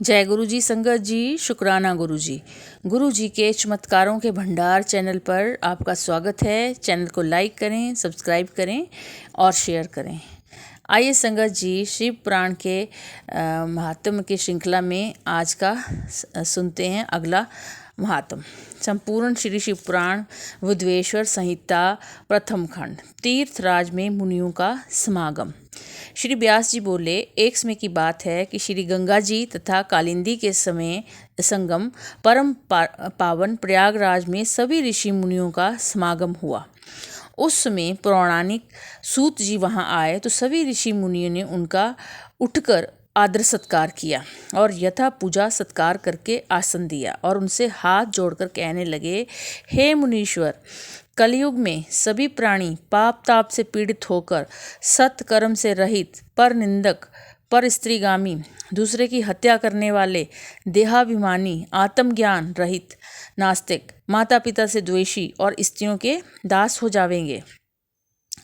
जय गुरु जी, संगत जी, शुक्राना गुरु जी। गुरु जी के चमत्कारों के भंडार चैनल पर आपका स्वागत है। चैनल को लाइक करें, सब्सक्राइब करें और शेयर करें। आइए संगत जी, शिव पुराण के महात्म्य की श्रृंखला में आज का सुनते हैं अगला महात्म। संपूर्ण श्री शिव पुराण बुद्धवेश्वर संहिता प्रथम खंड, तीर्थराज में मुनियों का समागम। श्री व्यास जी बोले, एक समय की बात है कि श्री गंगा जी तथा कालिंदी के समय संगम परम पावन प्रयागराज में सभी ऋषि मुनियों का समागम हुआ। उस समय पौराणिक सूत जी वहां आए तो सभी ऋषि मुनियों ने उनका उठकर आदर सत्कार किया और यथा पूजा सत्कार करके आसन दिया और उनसे हाथ जोड़कर कहने लगे, हे मुनीश्वर, कलयुग में सभी प्राणी पाप ताप से पीड़ित होकर सत्कर्म से रहित, पर निंदक, पर स्त्रीगामी, दूसरे की हत्या करने वाले, देहाभिमानी, आत्मज्ञान रहित, नास्तिक, माता पिता से द्वेषी और स्त्रियों के दास हो जावेंगे।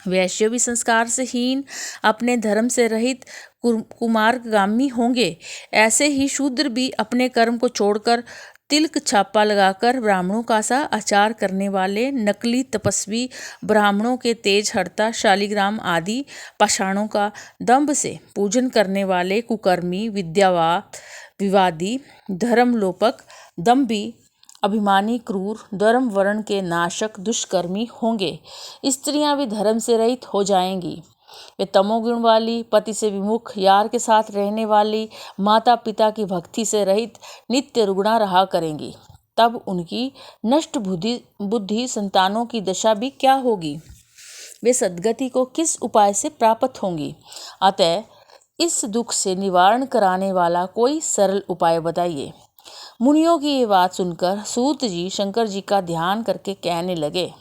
वैश्य भी संस्कार से हीन, अपने धर्म से रहित, कुमार्गामी होंगे। ऐसे ही शूद्र भी अपने कर्म को छोड़कर तिलक छापा लगाकर ब्राह्मणों का सा आचार करने वाले, नकली तपस्वी, ब्राह्मणों के तेज हरता, शालिग्राम आदि पाषाणों का दंभ से पूजन करने वाले, कुकर्मी, विवादी, धर्मलोपक, दंभी, अभिमानी, क्रूर, धर्म वर्ण के नाशक, दुष्कर्मी होंगे। स्त्रियां भी धर्म से रहित हो जाएंगी। वे तमोगुण वाली, पति से विमुख, यार के साथ रहने वाली, माता पिता की भक्ति से रहित, नित्य रुग्णा रहा करेंगी। तब उनकी नष्ट बुद्धि संतानों की दशा भी क्या होगी? वे सद्गति को किस उपाय से प्राप्त होंगी? अतः इस दुख से निवारण कराने वाला कोई सरल उपाय बताइए। मुनियों की ये बात सुनकर सूत जी शंकर जी का ध्यान करके कहने लगे।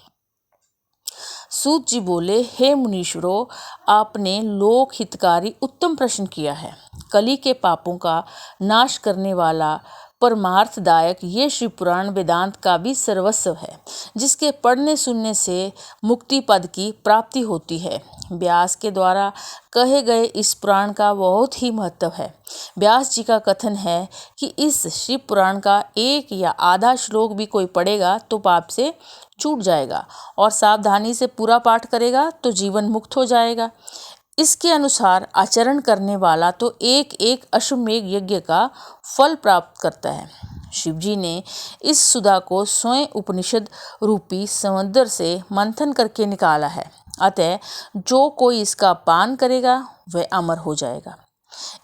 सूत जी बोले, हे मुनीश्वरों, आपने लोक हितकारी उत्तम प्रश्न किया है। कली के पापों का नाश करने वाला, परमार्थदायक ये शिव पुराण वेदांत का भी सर्वस्व है, जिसके पढ़ने सुनने से मुक्ति पद की प्राप्ति होती है। व्यास के द्वारा कहे गए इस पुराण का बहुत ही महत्व है। व्यास जी का कथन है कि इस शिव पुराण का एक या आधा श्लोक भी कोई पढ़ेगा तो पाप से छूट जाएगा और सावधानी से पूरा पाठ करेगा तो जीवन मुक्त हो जाएगा। इसके अनुसार आचरण करने वाला तो एक एक अश्वमेघ यज्ञ का फल प्राप्त करता है। शिवजी ने इस सुधा को स्वयं उपनिषद रूपी समुद्र से मंथन करके निकाला है। अतः जो कोई इसका पान करेगा वह अमर हो जाएगा।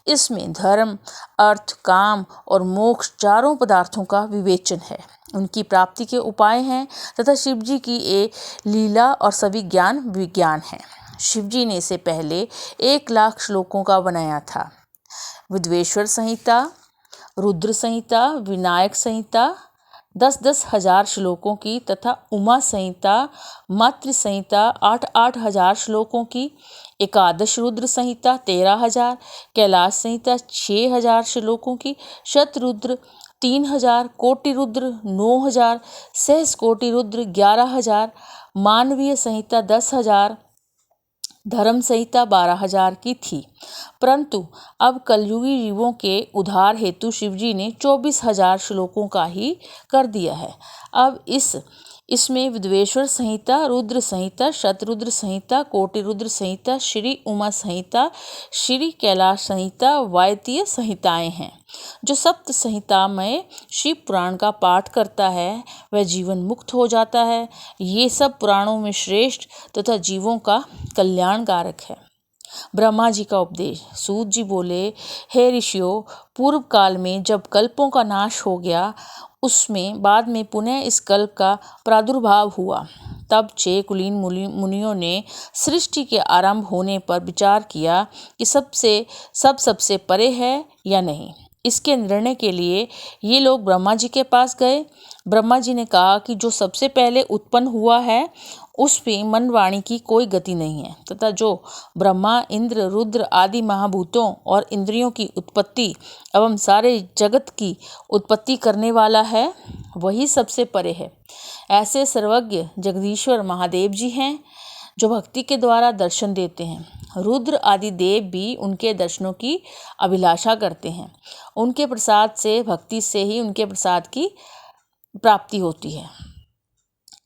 इसमें धर्म, अर्थ, काम और मोक्ष चारों पदार्थों का विवेचन है, उनकी प्राप्ति के उपाय हैं तथा शिवजी की ये लीला और सभी ज्ञान विज्ञान है। शिवजी ने इसे पहले 1,00,000 श्लोकों का बनाया था। बुद्धवेश्वर संहिता, रुद्र संहिता, विनायक संहिता 10,000 हजार श्लोकों की तथा उमा संहिता, मातृ संहिता 8,000 हजार श्लोकों की, एकादश रुद्र संहिता 13,000, कैलाश संहिता 6,000 श्लोकों की, शतरुद्र 3,000, कोटि रुद्र 9,000, सहस कोटि रुद्र 11,000, मानवीय संहिता 10,000, धर्म संहिता 12,000 की थी। परंतु अब कलयुगी जीवों के उद्धार हेतु शिवजी ने 24,000 श्लोकों का ही कर दिया है। अब इसमें विद्वेश्वर संहिता, रुद्र संहिता, शतरुद्र संहिता, कोटि रुद्र संहिता, श्री उमा संहिता, श्री कैलाश संहिता, वायतीय संहिताएं हैं। जो सप्त संहितामय शिव पुराण का पाठ करता है वह जीवन मुक्त हो जाता है। ये सब पुराणों में श्रेष्ठ तथा जीवों का कल्याणकारक है। ब्रह्मा जी का उपदेश। सूत जी बोले, हे ऋषियों, पूर्व काल में जब कल्पों का नाश हो गया, उसमें बाद में पुनः इस कल्प का प्रादुर्भाव हुआ। तब 6 कुलीन मुनियों ने सृष्टि के आरंभ होने पर विचार किया कि सबसे परे है या नहीं। इसके निर्णय के लिए ये लोग ब्रह्मा जी के पास गए। ब्रह्मा जी ने कहा कि जो सबसे पहले उत्पन्न हुआ है उसमें मन वाणी की कोई गति नहीं है तथा जो ब्रह्मा, इंद्र, रुद्र आदि महाभूतों और इंद्रियों की उत्पत्ति एवं सारे जगत की उत्पत्ति करने वाला है वही सबसे परे है। ऐसे सर्वज्ञ जगदीश्वर महादेव जी हैं। जो भक्ति के द्वारा दर्शन देते हैं। रुद्र आदि देव भी उनके दर्शनों की अभिलाषा करते हैं। उनके प्रसाद से, भक्ति से ही उनके प्रसाद की प्राप्ति होती है।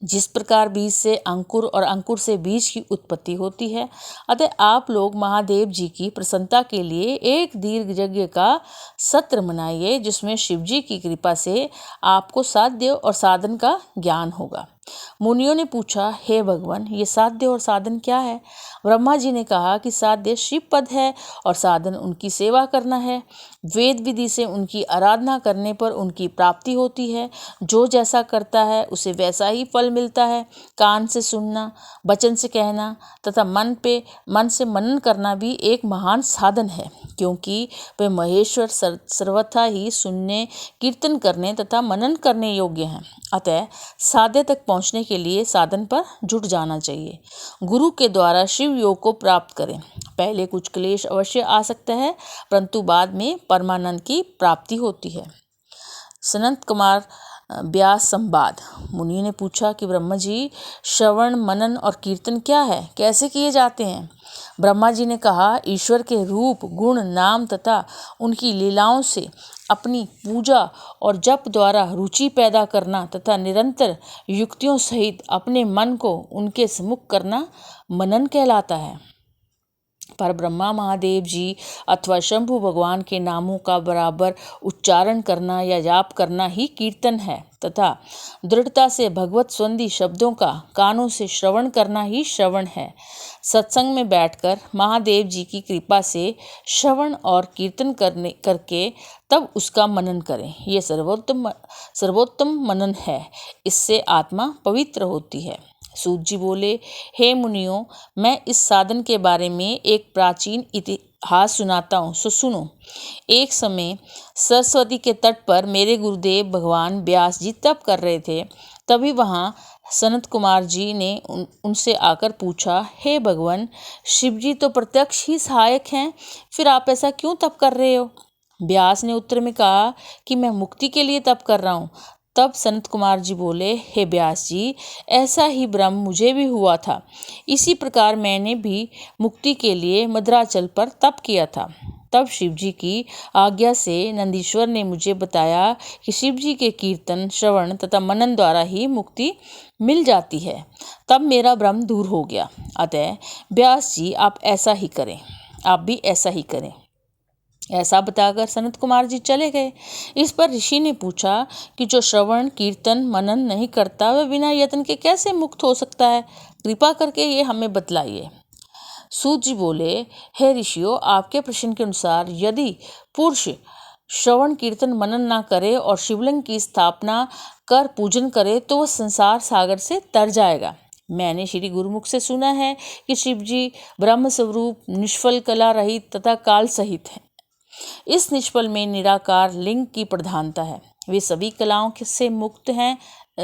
जिस प्रकार बीज से अंकुर और अंकुर से बीज की उत्पत्ति होती है, अतः आप लोग महादेव जी की प्रसन्नता के लिए एक दीर्घ यज्ञ का सत्र मनाइए, जिसमें शिव जी की कृपा से आपको साध्य और साधन का ज्ञान होगा। मुनियों ने पूछा, हे भगवान, ये साध्य और साधन क्या है? ब्रह्मा जी ने कहा कि साध्य शिव पद है और साधन उनकी सेवा करना है। वेद विधि से उनकी आराधना करने पर उनकी प्राप्ति होती है। जो जैसा करता है उसे वैसा ही फल मिलता है। कान से सुनना, वचन से कहना तथा मन से मनन करना भी एक महान साधन है, क्योंकि वे महेश्वर सर्वथा ही सुनने, कीर्तन करने तथा मनन करने योग्य हैं। अतः साध्य तक पहुँचने के लिए साधन पर जुट जाना चाहिए। गुरु के द्वारा शिव योग को प्राप्त करें। पहले कुछ क्लेश अवश्य आ सकता है, परंतु बाद में परमानंद की प्राप्ति होती है। सनत कुमार व्यास संवाद। मुनि ने पूछा कि ब्रह्मा जी, श्रवण, मनन और कीर्तन क्या है, कैसे किए जाते हैं? ब्रह्मा जी ने कहा, ईश्वर के रूप, गुण, नाम तथा उनकी लीलाओं से अपनी पूजा और जप द्वारा रुचि पैदा करना तथा निरंतर युक्तियों सहित अपने मन को उनके सम्मुख करना मनन कहलाता है। पर ब्रह्मा महादेव जी अथवा शंभु भगवान के नामों का बराबर उच्चारण करना या जाप करना ही कीर्तन है तथा दृढ़ता से भगवत स्वंदी शब्दों का कानों से श्रवण करना ही श्रवण है। सत्संग में बैठकर महादेव जी की कृपा से श्रवण और कीर्तन करके तब उसका मनन करें। ये सर्वोत्तम मनन है। इससे आत्मा पवित्र होती है। सूत जी बोले, हे मुनियों, मैं इस साधन के बारे में एक प्राचीन इतिहास सुनाता हूँ, सो सुनो। एक समय सरस्वती के तट पर मेरे गुरुदेव भगवान व्यास जी तप कर रहे थे। तभी वहाँ सनत कुमार जी ने उनसे आकर पूछा, हे भगवान, शिव जी तो प्रत्यक्ष ही सहायक हैं, फिर आप ऐसा क्यों तप कर रहे हो? व्यास ने उत्तर में कहा कि मैं मुक्ति के लिए तप कर रहा हूँ। तब सनत कुमार जी बोले, हे व्यास जी, ऐसा ही भ्रम मुझे भी हुआ था। इसी प्रकार मैंने भी मुक्ति के लिए मद्राचल पर तप किया था। तब शिव जी की आज्ञा से नंदीश्वर ने मुझे बताया कि शिव जी के कीर्तन, श्रवण तथा मनन द्वारा ही मुक्ति मिल जाती है। तब मेरा भ्रम दूर हो गया। अतः व्यास जी, आप ऐसा ही करें, आप भी ऐसा ही करें। ऐसा बताकर सनत कुमार जी चले गए। इस पर ऋषि ने पूछा कि जो श्रवण, कीर्तन, मनन नहीं करता वह बिना यत्न के कैसे मुक्त हो सकता है? कृपा करके ये हमें बतलाइए। सूत जी बोले, हे ऋषियों, आपके प्रश्न के अनुसार यदि पुरुष श्रवण, कीर्तन, मनन ना करे और शिवलिंग की स्थापना कर पूजन करे तो वह संसार सागर से तर जाएगा। मैंने श्री गुरुमुख से सुना है कि शिव जी ब्रह्म स्वरूप, निष्फल, कला रहित तथा काल सहित है। इस निष्फल में निराकार लिंग की प्रधानता है। वे सभी कलाओं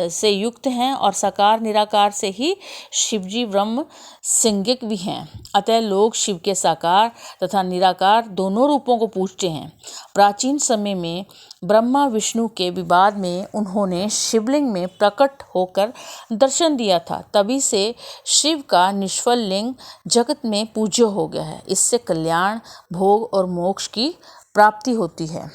से युक्त हैं और साकार निराकार से ही शिवजी ब्रह्म संज्ञक भी हैं। अतः लोग शिव के साकार तथा निराकार दोनों रूपों को पूजते हैं। प्राचीन समय में ब्रह्मा विष्णु के विवाद में उन्होंने शिवलिंग में प्रकट होकर दर्शन दिया था। तभी से शिव का निष्फल लिंग जगत में पूज्य हो गया है। इससे कल्याण, भोग और मोक्ष की प्राप्ति होती है।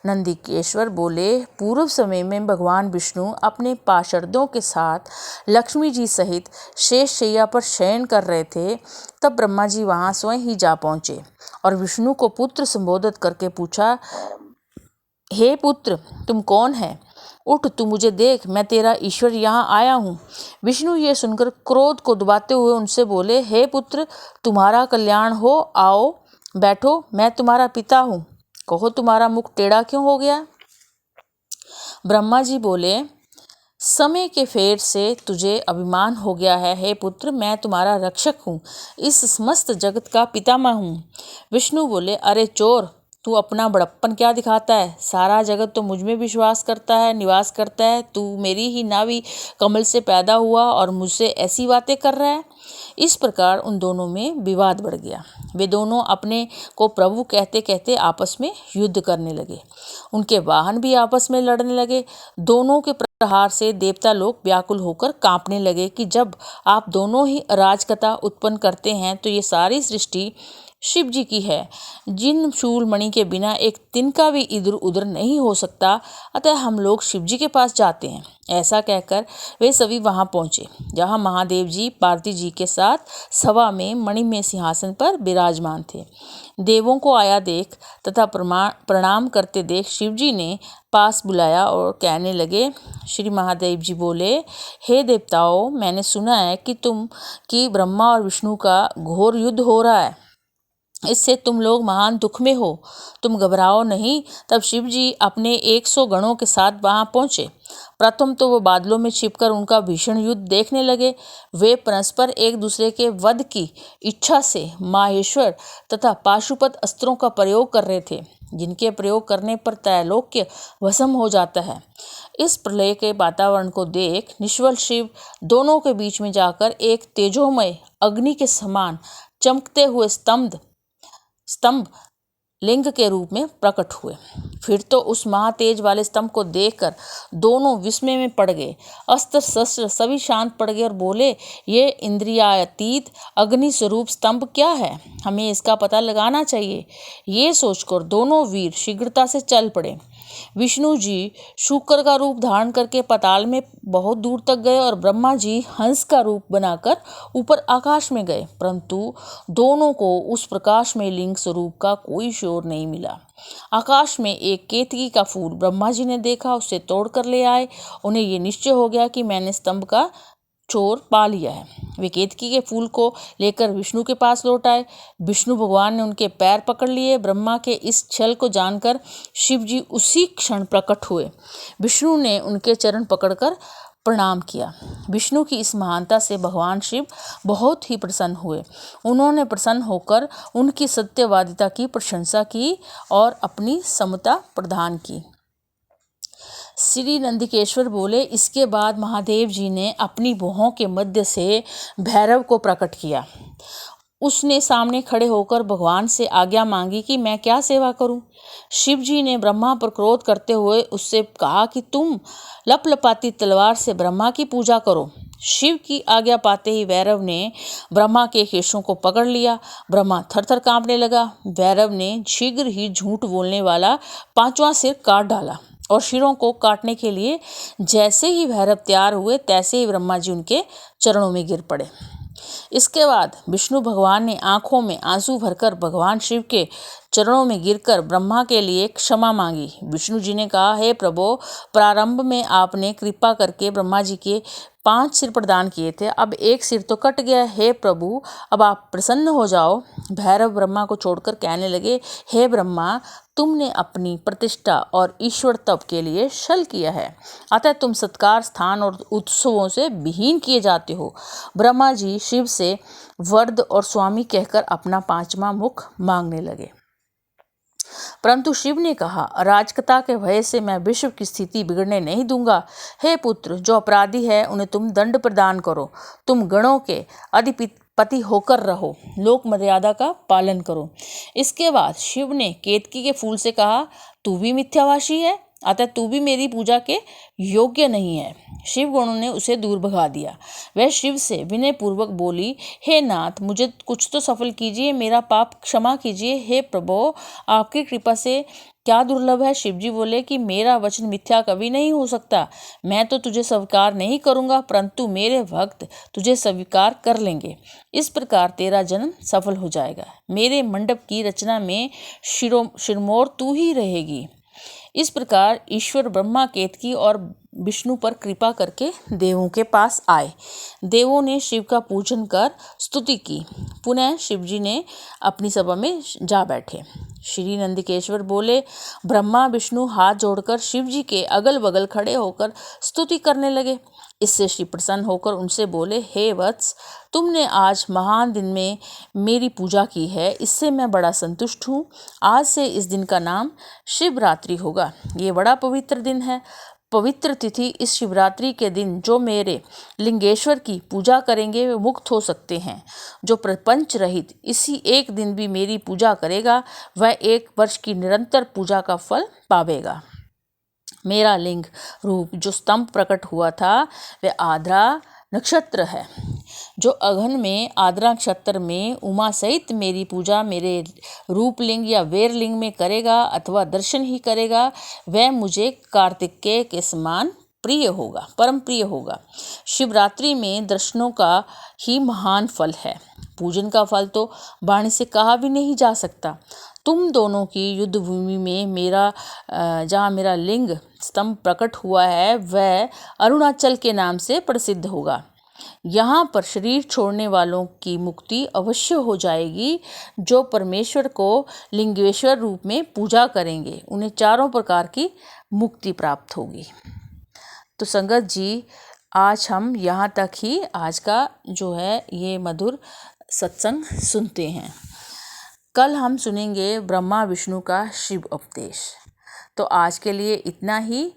नंदिकेश्वर बोले, पूर्व समय में भगवान विष्णु अपने पार्षदों के साथ लक्ष्मी जी सहित शेष शैया पर शयन कर रहे थे। तब ब्रह्मा जी वहां स्वयं ही जा पहुंचे और विष्णु को पुत्र संबोधित करके पूछा, हे पुत्र, तुम कौन है? उठ, तू मुझे देख, मैं तेरा ईश्वर यहाँ आया हूँ। विष्णु ये सुनकर क्रोध को दबाते हुए उनसे बोले, हे पुत्र, तुम्हारा कल्याण हो, आओ बैठो, मैं तुम्हारा पिता हूँ। कहो, तुम्हारा मुख टेढ़ा क्यों हो गया? ब्रह्मा जी बोले, समय के फेर से तुझे अभिमान हो गया है। हे पुत्र, मैं तुम्हारा रक्षक हूँ, इस समस्त जगत का पितामह हूँ। विष्णु बोले, अरे चोर, तू अपना बड़प्पन क्या दिखाता है? सारा जगत तो मुझ में विश्वास करता है, निवास करता है। तू मेरी ही नाभि कमल से पैदा हुआ और मुझसे ऐसी बातें कर रहा है। इस प्रकार उन दोनों में विवाद बढ़ गया। वे दोनों अपने को प्रभु कहते कहते आपस में युद्ध करने लगे। उनके वाहन भी आपस में लड़ने लगे। दोनों के प्रहार से देवता लोग व्याकुल होकर कांपने लगे कि जब आप दोनों ही अराजकता उत्पन्न करते हैं तो ये सारी सृष्टि शिव जी की है, जिन शूल मणि के बिना एक तिनका भी इधर उधर नहीं हो सकता। अतः हम लोग शिव जी के पास जाते हैं। ऐसा कहकर वे सभी वहां पहुंचे, जहां महादेव जी पार्वती जी के साथ सभा में मणिमय सिंहासन पर विराजमान थे। देवों को आया देख तथा प्रणाम करते देख शिव जी ने पास बुलाया और कहने लगे। श्री महादेव जी बोले, हे देवताओं, मैंने सुना है कि ब्रह्मा और विष्णु का घोर युद्ध हो रहा है। इससे तुम लोग महान दुख में हो। तुम घबराओ नहीं। तब शिव जी अपने 100 गणों के साथ वहां पहुंचे। प्रथम तो वो बादलों में छिपकर उनका भीषण युद्ध देखने लगे। वे परस्पर एक दूसरे के वध की इच्छा से माहेश्वर तथा पाशुपत अस्त्रों का प्रयोग कर रहे थे, जिनके प्रयोग करने पर त्रैलोक्य भस्म हो जाता है। इस प्रलय के वातावरण को देख निश्वल शिव दोनों के बीच में जाकर एक तेजोमय अग्नि के समान चमकते हुए स्तंभ लिंग के रूप में प्रकट हुए। फिर तो उस महातेज वाले स्तंभ को देखकर दोनों विस्मय में पड़ गए। अस्त्र शस्त्र सभी शांत पड़ गए और बोले, ये इंद्रियातीत अग्नि स्वरूप स्तंभ क्या है? हमें इसका पता लगाना चाहिए। ये सोचकर दोनों वीर शीघ्रता से चल पड़े। विष्णु जी शुक्र का रूप धारण करके पाताल में बहुत दूर तक गए और ब्रह्मा जी हंस का रूप बनाकर ऊपर आकाश में गए, परंतु दोनों को उस प्रकाशमय लिंग स्वरूप का कोई शोर नहीं मिला। आकाश में एक केतकी का फूल ब्रह्मा जी ने देखा, उससे तोड़ कर ले आए। उन्हें ये निश्चय हो गया कि मैंने स्तंभ का चोर पा लिया है। वे केतकी के फूल को लेकर विष्णु के पास लौट आए। विष्णु भगवान ने उनके पैर पकड़ लिए। ब्रह्मा के इस छल को जानकर शिव जी उसी क्षण प्रकट हुए। विष्णु ने उनके चरण पकड़कर प्रणाम किया। विष्णु की इस महानता से भगवान शिव बहुत ही प्रसन्न हुए। उन्होंने प्रसन्न होकर उनकी सत्यवादिता की प्रशंसा की और अपनी समता प्रदान की। श्री नंदिकेश्वर बोले, इसके बाद महादेव जी ने अपनी भुहों के मध्य से भैरव को प्रकट किया। उसने सामने खड़े होकर भगवान से आज्ञा मांगी कि मैं क्या सेवा करूं। शिव जी ने ब्रह्मा पर क्रोध करते हुए उससे कहा कि तुम लपलपाती तलवार से ब्रह्मा की पूजा करो। शिव की आज्ञा पाते ही भैरव ने ब्रह्मा के केशों को पकड़ लिया। ब्रह्मा थरथर कांपने लगा। भैरव ने शीघ्र ही झूठ बोलने वाला 5वां सिर काट डाला और शिरों को काटने के लिए जैसे ही भैरव तैयार हुए तैसे ही ब्रह्मा जी उनके चरणों में गिर पड़े। इसके बाद विष्णु भगवान ने आंखों में आंसू भरकर भगवान शिव के चरणों में गिरकर ब्रह्मा के लिए क्षमा मांगी। विष्णु जी ने कहा, हे प्रभु, प्रारंभ में आपने कृपा करके ब्रह्मा जी के 5 सिर प्रदान किए थे, अब 1 सिर तो कट गया। हे प्रभु, अब आप प्रसन्न हो जाओ। भैरव ब्रह्मा को छोड़कर कहने लगे, हे ब्रह्मा, तुमने अपनी प्रतिष्ठा और ईश्वर तप के लिए छल किया है, अतः तुम सत्कार, स्थान और उत्सवों से विहीन किए जाते हो। ब्रह्मा जी शिव से वरद और स्वामी कहकर अपना 5वां मुख मांगने लगे, परंतु शिव ने कहा, अराजकता के भय से मैं विश्व की स्थिति बिगड़ने नहीं दूंगा। हे पुत्र, जो अपराधी है उन्हें तुम दंड प्रदान करो। तुम गणों के अधिपति होकर रहो, लोक मर्यादा का पालन करो। इसके बाद शिव ने केतकी के फूल से कहा, तू भी मिथ्याभाषी है, अतः तू भी मेरी पूजा के योग्य नहीं है। शिव गणों ने उसे दूर भगा दिया। वह शिव से विनय पूर्वक बोली, हे नाथ, मुझे कुछ तो सफल कीजिए, मेरा पाप क्षमा कीजिए। हे प्रभु, आपकी कृपा से क्या दुर्लभ है। शिव जी बोले कि मेरा वचन मिथ्या कभी नहीं हो सकता। मैं तो तुझे स्वीकार नहीं करूंगा, परंतु मेरे भक्त तुझे स्वीकार कर लेंगे। इस प्रकार तेरा जन्म सफल हो जाएगा। मेरे मंडप की रचना में शिरमोर तू ही रहेगी। इस प्रकार ईश्वर ब्रह्मा, केतकी और विष्णु पर कृपा करके देवों के पास आए। देवों ने शिव का पूजन कर स्तुति की। पुनः शिव जी ने अपनी सभा में जा बैठे। श्री नंदिकेश्वर बोले। ब्रह्मा विष्णु हाथ जोड़कर शिव जी के अगल बगल खड़े होकर स्तुति करने लगे। इससे शिव प्रसन्न होकर उनसे बोले, हे वत्स, तुमने आज महान दिन में मेरी पूजा की है, इससे मैं बड़ा संतुष्ट हूँ। आज से इस दिन का नाम शिवरात्रि होगा। ये बड़ा पवित्र दिन है। पवित्र तिथि इस शिवरात्रि के दिन जो मेरे लिंगेश्वर की पूजा करेंगे वे मुक्त हो सकते हैं। जो प्रपंच रहित इसी एक दिन भी मेरी पूजा करेगा वह 1 वर्ष की निरंतर पूजा का फल पावेगा। मेरा लिंग रूप जो स्तंभ प्रकट हुआ था वह आद्रा नक्षत्र है। जो अघन में आद्रा नक्षत्र में उमा सहित मेरी पूजा मेरे रूपलिंग या वेरलिंग में करेगा अथवा दर्शन ही करेगा, वह मुझे कार्तिकेय के समान प्रिय होगा, परम प्रिय होगा। शिवरात्रि में दर्शनों का ही महान फल है। पूजन का फल तो वाणी से कहा भी नहीं जा सकता। तुम दोनों की युद्ध भूमि में जहाँ मेरा लिंग स्तंभ प्रकट हुआ है वह अरुणाचल के नाम से प्रसिद्ध होगा। यहाँ पर शरीर छोड़ने वालों की मुक्ति अवश्य हो जाएगी। जो परमेश्वर को लिंगेश्वर रूप में पूजा करेंगे उन्हें चारों प्रकार की मुक्ति प्राप्त होगी। तो संगत जी, आज हम यहाँ तक ही आज का जो है ये मधुर सत्संग सुनते हैं। कल हम सुनेंगे ब्रह्मा विष्णु का शिव उपदेश। तो आज के लिए इतना ही।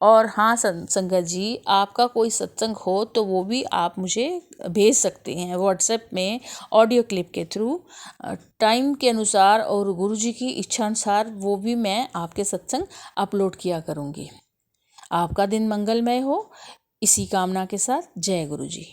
और हाँ संगत जी, आपका कोई सत्संग हो तो वो भी आप मुझे भेज सकते हैं व्हाट्सएप में ऑडियो क्लिप के थ्रू। टाइम के अनुसार और गुरुजी की इच्छा अनुसार वो भी मैं आपके सत्संग अपलोड किया करूँगी। आपका दिन मंगलमय हो, इसी कामना के साथ जय गुरुजी।